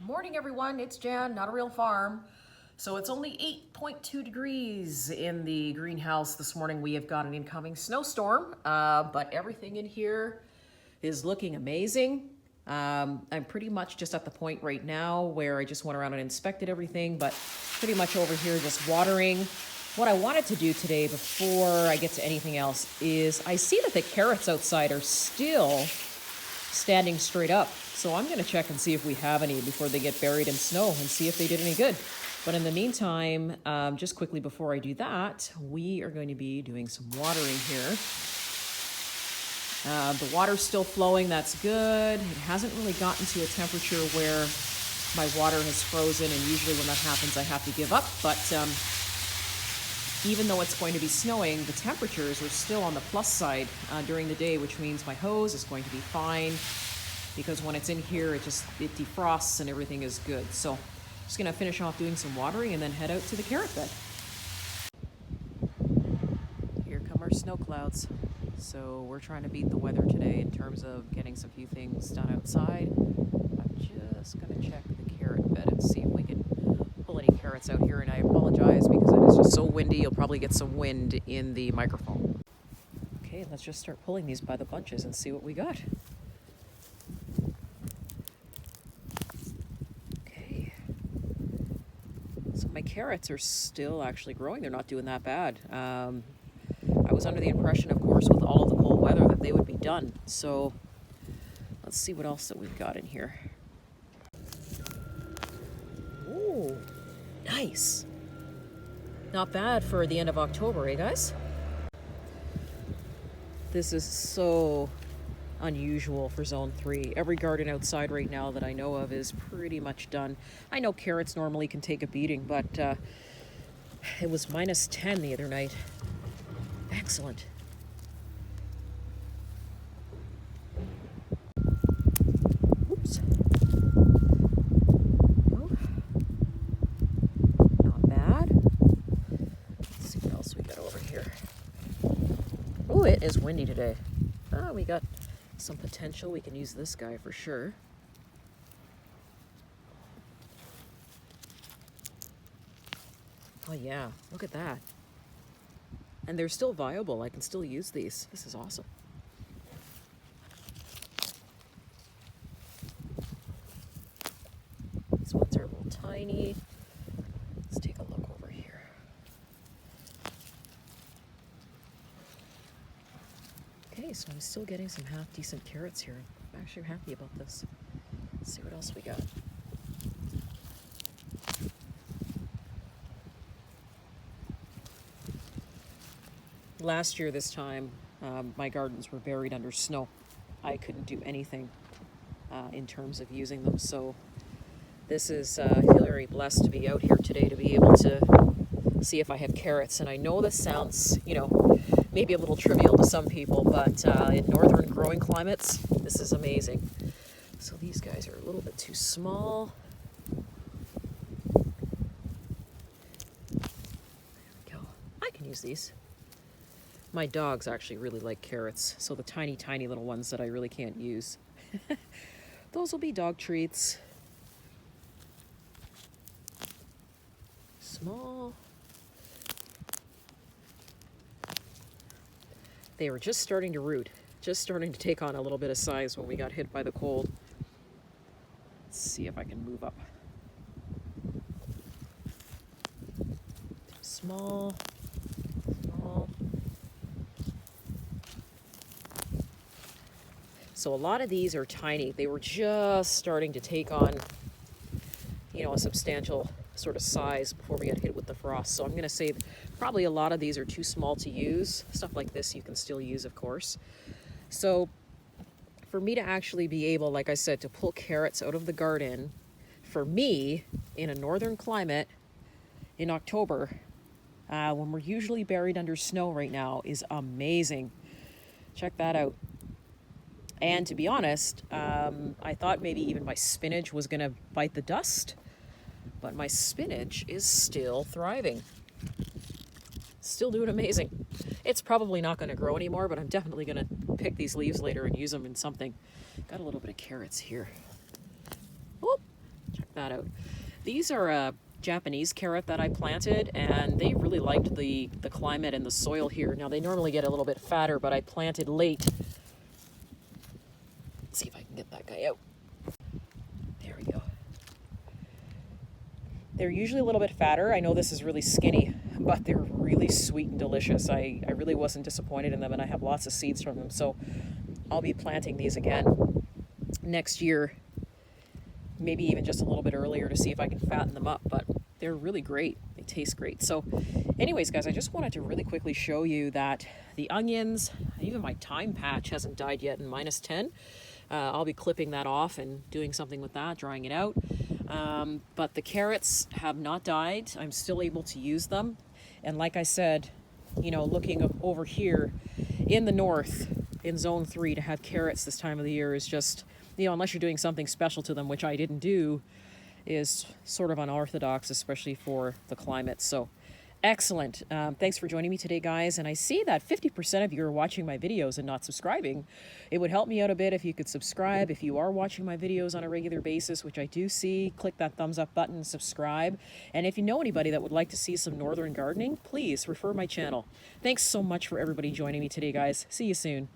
Morning everyone, it's Jan, Not a Real Farm. So it's only 8.2 degrees in the greenhouse this morning. We have got an incoming snowstorm, but everything in here is looking amazing. I'm pretty much just at the point right now where I just went around and inspected everything, but pretty much over here just watering. What I wanted to do today before I get to anything else is I see that the carrots outside are still standing straight up. So I'm gonna check and see if we have any before they get buried in snow and see if they did any good. But in the meantime, just quickly before I do that, we are going to be doing some watering here. The water's still flowing, that's good. It hasn't really gotten to a temperature where my water has frozen, and usually when that happens I have to give up. But even though it's going to be snowing, the temperatures are still on the plus side during the day, which means my hose is going to be fine, because when it's in here, it defrosts and everything is good. So I'm just gonna finish off doing some watering and then head out to the carrot bed. Here come our snow clouds. So we're trying to beat the weather today in terms of getting some few things done outside. I'm just gonna check the carrot bed and see if we can pull any carrots out here. And I apologize because it is just so windy. You'll probably get some wind in the microphone. Okay, let's just start pulling these by the bunches and see what we got. My carrots are still actually growing. They're not doing that bad. I was under the impression, of course, with all of the cold weather that they would be done. So let's see what else that we've got in here. Ooh, nice. Not bad for the end of October, eh, guys? This is so unusual for zone 3. Every garden outside right now that I know of is pretty much done. I know carrots normally can take a beating, but it was minus 10 the other night. Excellent. Oops. Oh. Not bad. Let's see what else we got over here. Oh, it is windy today. We got some potential. We can use this guy for sure. Oh yeah, look at that. And they're still viable. I can still use these. This is awesome. These ones are a little tiny. Let's take a look over here. Okay, so I'm still getting some half-decent carrots here. I'm actually happy about this. Let's see what else we got. Last year this time, my gardens were buried under snow. I couldn't do anything in terms of using them. So this is, I feel very blessed to be out here today to be able to see if I have carrots. And I know this sounds, maybe a little trivial to some people, but in northern growing climates, this is amazing. So these guys are a little bit too small. There we go. I can use these. My dogs actually really like carrots, so the tiny, tiny little ones that I really can't use. Those will be dog treats. Small. They were just starting to root, just starting to take on a little bit of size when we got hit by the cold. Let's see if I can move up. Small, small. So a lot of these are tiny. They were just starting to take on, a substantial sort of size before we got hit with the frost. So I'm going to say probably a lot of these are too small to use. Stuff like this you can still use, of course. So for me to actually be able, like I said, to pull carrots out of the garden, for me, in a northern climate, in October, when we're usually buried under snow right now, is amazing. Check that out. And to be honest, I thought maybe even my spinach was going to bite the dust, but my spinach is still thriving. Still doing amazing. It's probably not going to grow anymore, but I'm definitely going to pick these leaves later and use them in something. Got a little bit of carrots here. Oh, check check that out. These are a Japanese carrot that I planted, and they really liked the climate and the soil here. Now they normally get a little bit fatter, but I planted late. Let's see if I can get that guy out. There we go. They're usually a little bit fatter. I know this is really skinny, but they're really sweet and delicious. I really wasn't disappointed in them, and I have lots of seeds from them. So I'll be planting these again next year, maybe even just a little bit earlier to see if I can fatten them up, but they're really great. They taste great. So anyways, guys, I just wanted to really quickly show you that the onions, even my thyme patch hasn't died yet in -10. I'll be clipping that off and doing something with that, drying it out. But the carrots have not died. I'm still able to use them. And like I said, you know, looking over here in the north, in zone 3, to have carrots this time of the year is just, you know, unless you're doing something special to them, which I didn't do, is sort of unorthodox, especially for the climate. So excellent. Thanks for joining me today, guys. And I see that 50% of you are watching my videos and not subscribing. It would help me out a bit if you could subscribe. If you are watching my videos on a regular basis, which I do see, click that thumbs up button and subscribe. And if you know anybody that would like to see some northern gardening, please refer my channel. Thanks so much for everybody joining me today, guys. See you soon.